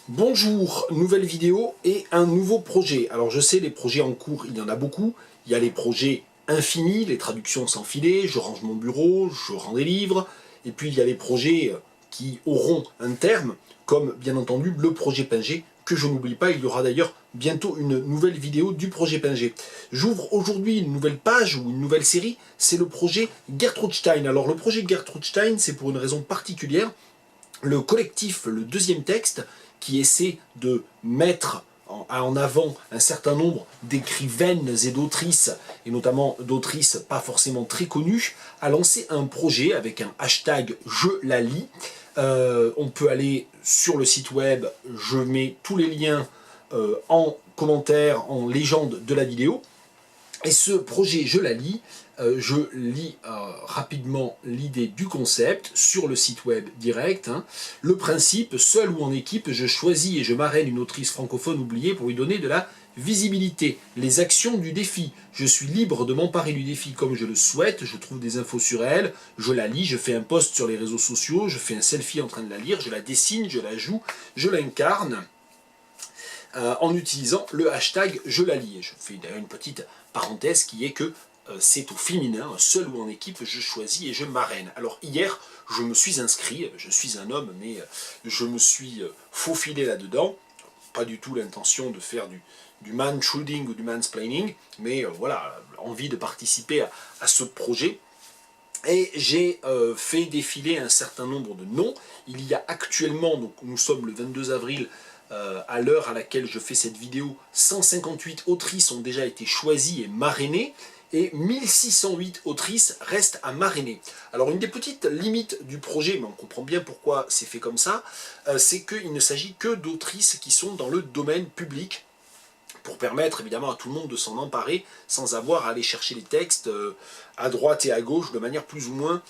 Bonjour, nouvelle vidéo et un nouveau projet. Alors je sais, les projets en cours, il y en a beaucoup. Il y a les projets infinis, les traductions sans filet, je range mon bureau, je rends des livres. Et puis il y a les projets qui auront un terme, comme bien entendu le projet Pinger, que je n'oublie pas. Il y aura d'ailleurs bientôt une nouvelle vidéo du projet Pinger. J'ouvre aujourd'hui une nouvelle page ou une nouvelle série, c'est le projet Gertrude Stein. Alors le projet Gertrude Stein, c'est pour une raison particulière. Le collectif, le deuxième texte, qui essaie de mettre en avant un certain nombre d'écrivaines et d'autrices, et notamment d'autrices pas forcément très connues, a lancé un projet avec un hashtag « Je la lis ». On peut aller sur le site web, je mets tous les liens en commentaire, en légende de la vidéo. Et ce projet, je lis rapidement l'idée du concept sur le site web direct. Le principe, seul ou en équipe, je choisis et je marraine une autrice francophone oubliée pour lui donner de la visibilité. Les actions du défi. Je suis libre de m'emparer du défi comme je le souhaite, je trouve des infos sur elle, je la lis, je fais un post sur les réseaux sociaux, je fais un selfie en train de la lire, je la dessine, je la joue, je l'incarne. En utilisant le hashtag je la lis. Et je fais d'ailleurs une petite parenthèse qui est que c'est au féminin, seul ou en équipe, je choisis et je marraine. Alors hier, je me suis inscrit, je suis un homme, mais je me suis faufilé là-dedans. Pas du tout l'intention de faire du man-shooting ou du mansplaining, mais voilà, envie de participer à ce projet. Et j'ai fait défiler un certain nombre de noms. Il y a actuellement, donc nous sommes le 22 avril, à l'heure à laquelle je fais cette vidéo, 158 autrices ont déjà été choisies et marrainées, et 1608 autrices restent à marrainer. Alors une des petites limites du projet, mais on comprend bien pourquoi c'est fait comme ça, c'est qu'il ne s'agit que d'autrices qui sont dans le domaine public, pour permettre évidemment à tout le monde de s'en emparer sans avoir à aller chercher les textes à droite et à gauche de manière plus ou moins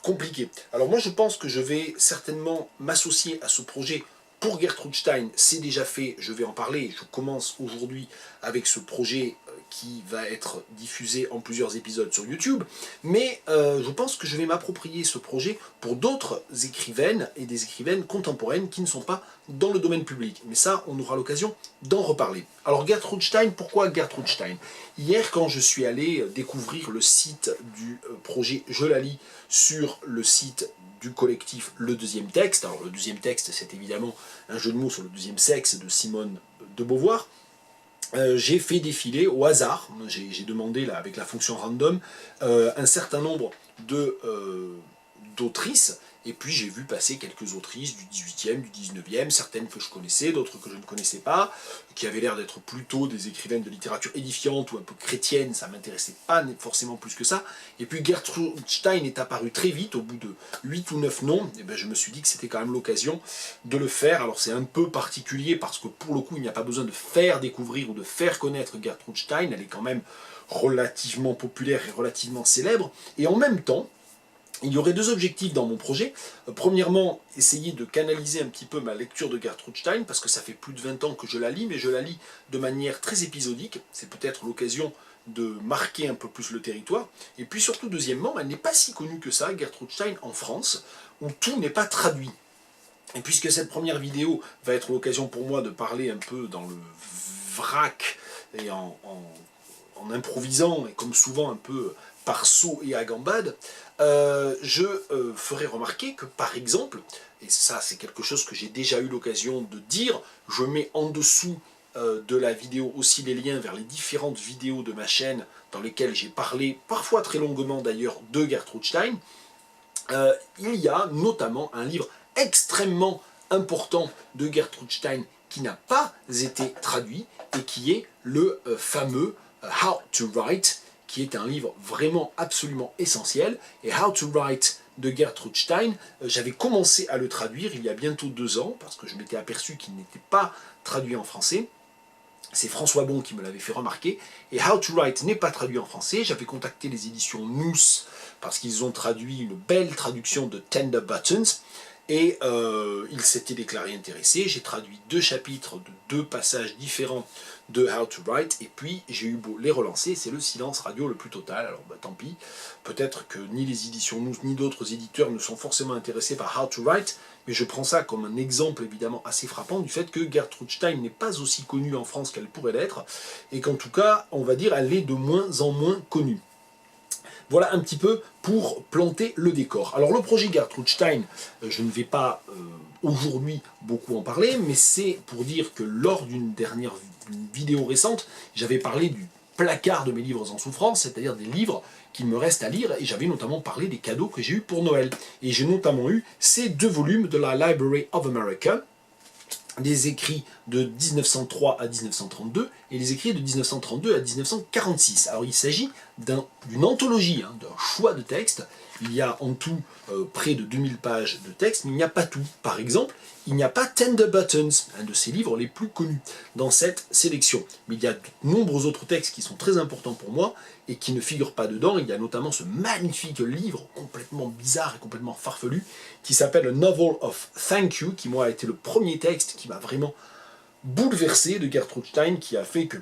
compliquée. Alors moi je pense que je vais certainement m'associer à ce projet pour Gertrude Stein, c'est déjà fait, je vais en parler, je commence aujourd'hui avec ce projet qui va être diffusé en plusieurs épisodes sur YouTube, mais je pense que je vais m'approprier ce projet pour d'autres écrivaines et des écrivaines contemporaines qui ne sont pas dans le domaine public. Mais ça, on aura l'occasion d'en reparler. Alors Gertrude Stein, pourquoi Gertrude Stein? Hier, quand je suis allé découvrir le site du projet Je la lis sur le site du collectif Le Deuxième Texte, alors le deuxième texte c'est évidemment un jeu de mots sur le deuxième sexe de Simone de Beauvoir, j'ai fait défiler au hasard, j'ai demandé là, avec la fonction random, un certain nombre d'autrices, et puis j'ai vu passer quelques autrices du 18e, du 19e, certaines que je connaissais, d'autres que je ne connaissais pas, qui avaient l'air d'être plutôt des écrivaines de littérature édifiante ou un peu chrétienne, ça ne m'intéressait pas forcément plus que ça. Et puis Gertrude Stein est apparue très vite, au bout de 8 ou 9 noms, et ben je me suis dit que c'était quand même l'occasion de le faire. Alors c'est un peu particulier parce que pour le coup il n'y a pas besoin de faire découvrir ou de faire connaître Gertrude Stein, elle est quand même relativement populaire et relativement célèbre, et en même temps, il y aurait deux objectifs dans mon projet. Premièrement, essayer de canaliser un petit peu ma lecture de Gertrude Stein, parce que ça fait plus de 20 ans que je la lis, mais je la lis de manière très épisodique. C'est peut-être l'occasion de marquer un peu plus le territoire. Et puis surtout, deuxièmement, elle n'est pas si connue que ça, Gertrude Stein, en France, où tout n'est pas traduit. Et puisque cette première vidéo va être l'occasion pour moi de parler un peu dans le vrac, et en improvisant, et comme souvent un peu par saut et à gambade, je ferai remarquer que par exemple, et ça c'est quelque chose que j'ai déjà eu l'occasion de dire, je mets en dessous de la vidéo aussi les liens vers les différentes vidéos de ma chaîne dans lesquelles j'ai parlé, parfois très longuement d'ailleurs, de Gertrude Stein. Il y a notamment un livre extrêmement important de Gertrude Stein qui n'a pas été traduit et qui est le fameux How to Write, qui est un livre vraiment absolument essentiel. Et How to Write de Gertrude Stein, j'avais commencé à le traduire il y a bientôt 2 ans, parce que je m'étais aperçu qu'il n'était pas traduit en français. C'est François Bon qui me l'avait fait remarquer. Et How to Write n'est pas traduit en français. J'avais contacté les éditions Nous, parce qu'ils ont traduit une belle traduction de Tender Buttons. et il s'était déclaré intéressé. J'ai traduit 2 chapitres de 2 passages différents de How to Write, et puis j'ai eu beau les relancer, c'est le silence radio le plus total. Alors tant pis, peut-être que ni les éditions Nous ni d'autres éditeurs ne sont forcément intéressés par How to Write, mais je prends ça comme un exemple évidemment assez frappant du fait que Gertrude Stein n'est pas aussi connue en France qu'elle pourrait l'être, et qu'en tout cas, on va dire, elle est de moins en moins connue. Voilà un petit peu pour planter le décor. Alors le projet Gertrude Stein, je ne vais pas aujourd'hui beaucoup en parler, mais c'est pour dire que lors d'une dernière vidéo récente, j'avais parlé du placard de mes livres en souffrance, c'est-à-dire des livres qu'il me reste à lire, et j'avais notamment parlé des cadeaux que j'ai eus pour Noël. Et j'ai notamment eu ces 2 volumes de la Library of America, des écrits de 1903 à 1932 et les écrits de 1932 à 1946. Alors il s'agit d'une anthologie, d'un choix de textes. Il y a en tout près de 2000 pages de texte, mais il n'y a pas tout. Par exemple, il n'y a pas Tender Buttons, un de ses livres les plus connus, dans cette sélection. Mais il y a de nombreux autres textes qui sont très importants pour moi et qui ne figurent pas dedans. Il y a notamment ce magnifique livre complètement bizarre et complètement farfelu qui s'appelle A Novel of Thank You, qui moi a été le premier texte qui m'a vraiment bouleversé de Gertrude Stein, qui a fait que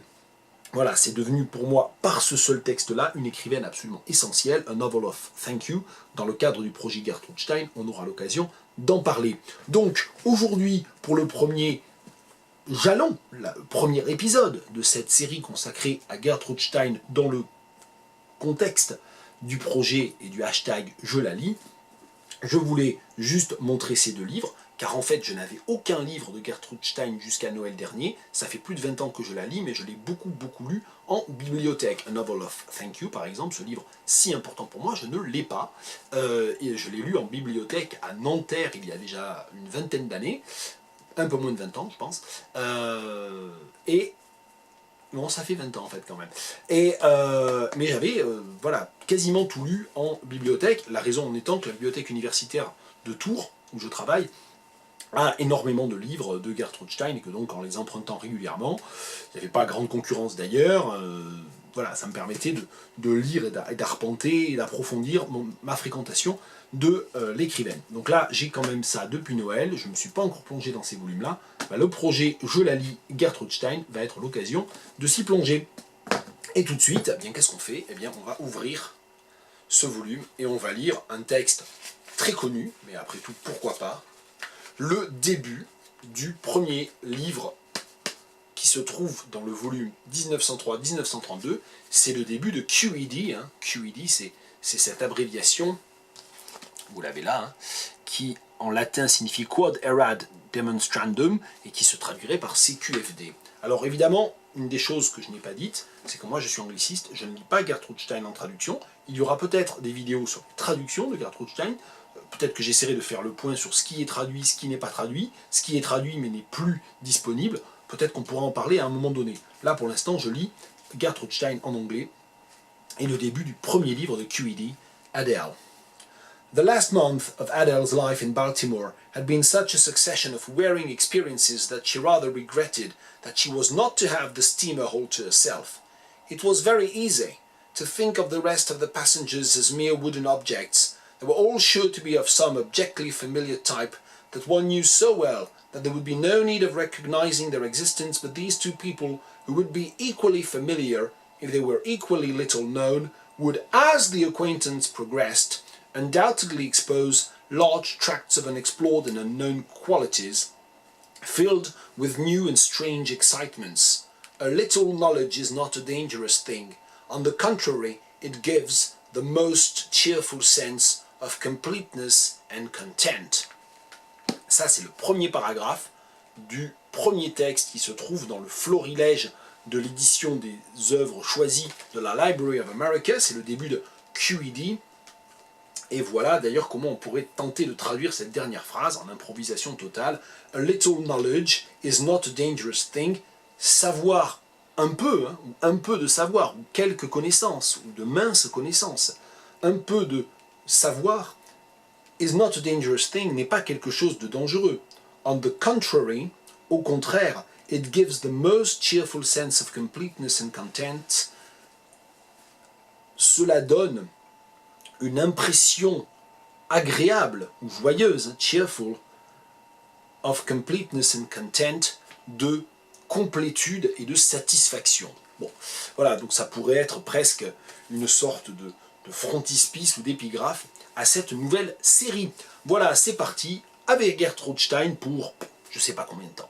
voilà, c'est devenu pour moi, par ce seul texte-là, une écrivaine absolument essentielle, A Novel of Thank You. Dans le cadre du projet Gertrude Stein, on aura l'occasion d'en parler. Donc, aujourd'hui, pour le premier jalon, le premier épisode de cette série consacrée à Gertrude Stein dans le contexte du projet et du hashtag « Je la lis », je voulais juste montrer ces 2 livres, car en fait je n'avais aucun livre de Gertrude Stein jusqu'à Noël dernier. Ça fait plus de 20 ans que je la lis, mais je l'ai beaucoup lu en bibliothèque. A Novel of Thank You, par exemple, ce livre si important pour moi, je ne l'ai pas. Et je l'ai lu en bibliothèque à Nanterre il y a déjà une vingtaine d'années, un peu moins de 20 ans je pense, non, ça fait 20 ans en fait quand même. Mais j'avais voilà, quasiment tout lu en bibliothèque, la raison en étant que la bibliothèque universitaire de Tours, où je travaille, a énormément de livres de Gertrude Stein, et que donc en les empruntant régulièrement, il n'y avait pas grande concurrence d'ailleurs, voilà, ça me permettait de lire et d'arpenter et d'approfondir ma fréquentation de l'écrivaine. Donc là, j'ai quand même ça depuis Noël, je ne me suis pas encore plongé dans ces volumes-là. Le projet Je la lis Gertrude Stein va être l'occasion de s'y plonger. Et tout de suite, eh bien, qu'est-ce qu'on fait? Eh bien, on va ouvrir ce volume et on va lire un texte très connu, mais après tout, pourquoi pas, le début du premier livre qui se trouve dans le volume 1903-1932, c'est le début de QED. QED, c'est cette abréviation, vous l'avez là, qui en latin signifie Quod Erat Demonstrandum, et qui se traduirait par CQFD. Alors évidemment, une des choses que je n'ai pas dites, c'est que moi je suis angliciste, je ne lis pas Gertrude Stein en traduction. Il y aura peut-être des vidéos sur la traduction de Gertrude Stein, peut-être que j'essaierai de faire le point sur ce qui est traduit, ce qui n'est pas traduit, ce qui est traduit mais n'est plus disponible. Peut-être qu'on pourra en parler à un moment donné. Là pour l'instant je lis Gertrude Stein en anglais, et le début du premier livre de QED, Adele. The last month of Adele's life in Baltimore had been such a succession of wearing experiences that she rather regretted that she was not to have the steamer all to herself. It was very easy to think of the rest of the passengers as mere wooden objects. They were all sure to be of some objectively familiar type that one knew so well that there would be no need of recognizing their existence, but these 2 people, who would be equally familiar if they were equally little known, would, as the acquaintance progressed, undoubtedly expose large tracts of unexplored and unknown qualities, filled with new and strange excitements. A little knowledge is not a dangerous thing. On the contrary, it gives the most cheerful sense of completeness and content. Ça, c'est le premier paragraphe du premier texte qui se trouve dans le florilège de l'édition des œuvres choisies de la Library of America. C'est le début de QED. Et voilà d'ailleurs comment on pourrait tenter de traduire cette dernière phrase en improvisation totale. A little knowledge is not a dangerous thing. Savoir un peu, ou un peu de savoir, ou quelques connaissances, ou de minces connaissances, un peu de savoir, is not a dangerous thing, n'est pas quelque chose de dangereux. On the contrary, au contraire, it gives the most cheerful sense of completeness and content. Cela donne une impression agréable ou joyeuse, cheerful, of completeness and content, de complétude et de satisfaction. Bon, voilà, donc ça pourrait être presque une sorte de frontispice ou d'épigraphe à cette nouvelle série. Voilà, c'est parti avec Gertrude Stein pour je sais pas combien de temps.